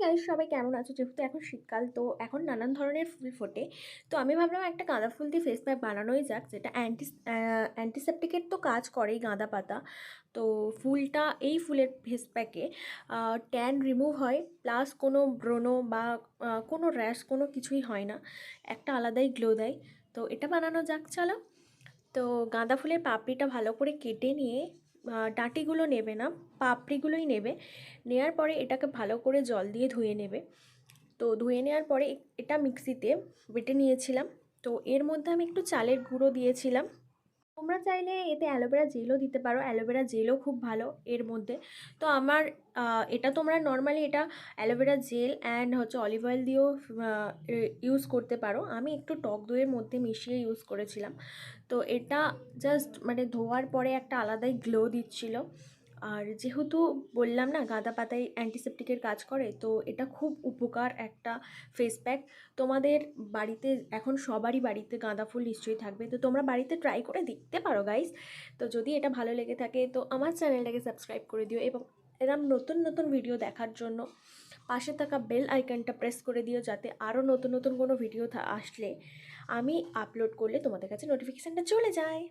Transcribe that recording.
Guys, সবাই কেমন আছো? যেহেতু এখন শীতকাল, তো এখন নানান ধরনের ফুল ফোটে। তো আমি ভাবলাম একটা গাঁদা ফুল দিয়ে ফেস প্যাক বানানোই যাক, যেটা অ্যান্টিসেপ্টিকের তো কাজ করেই গাঁদা পাতা। তো ফুলটা, এই ফুলের ফেস প্যাকে ট্যান রিমুভ হয়, প্লাস কোনো ব্রণ বা কোনো র্যাশ কোনো কিছুই হয় না, একটা আলাদাই গ্লো দেয়। তো এটা বানানো যাক, চলো। তো গাঁদা ফুলের পাপড়িটা ভালো করে কেটে নিয়ে, ডাঁটিগুলো নেবে না, পাপড়িগুলোই নেবে। নেওয়ার পরে এটাকে ভালো করে জল দিয়ে ধুয়ে নেবে। তো ধুয়ে নেওয়ার পরে এটা মিক্সিতে বেটে নিয়েছিলাম। তো এর মধ্যে আমি একটু চালের গুঁড়ো দিয়েছিলাম। তোমরা চাইলে এতে অ্যালোভেরা জেলও দিতে পারো, অ্যালোভেরা জেলও খুব ভালো এর মধ্যে। তো আমার এটা তোমরা নর্মালি এটা অ্যালোভেরা জেল অ্যান্ড হচ্ছে অলিভ অয়েল দিয়েও ইউজ করতে পারো। আমি একটু টক দইয়ের মধ্যে মিশিয়ে ইউজ করেছিলাম। তো এটা জাস্ট মানে ধোয়ার পরে একটা আলাদাই গ্লো দিচ্ছিল। আর যেহেতু বললাম না গাঁদা পাতায় অ্যান্টিসেপ্টিকের কাজ করে, তো এটা খুব উপকার একটা ফেস প্যাক। তোমাদের বাড়িতে এখন সবারই বাড়িতে গাঁদা ফুল নিশ্চয়ই থাকবে, তো তোমরা বাড়িতে ট্রাই করে দেখতে পারো গাইস। তো যদি এটা ভালো লেগে থাকে তো আমার চ্যানেলটাকে সাবস্ক্রাইব করে দিও, এবং এরম নতুন নতুন ভিডিও দেখার জন্য পাশে থাকা বেল আইকনটা প্রেস করে দিও, যাতে আরও নতুন নতুন কোনো ভিডিও আসলে আমি আপলোড করলে তোমাদের কাছে নোটিফিকেশানটা চলে যায়।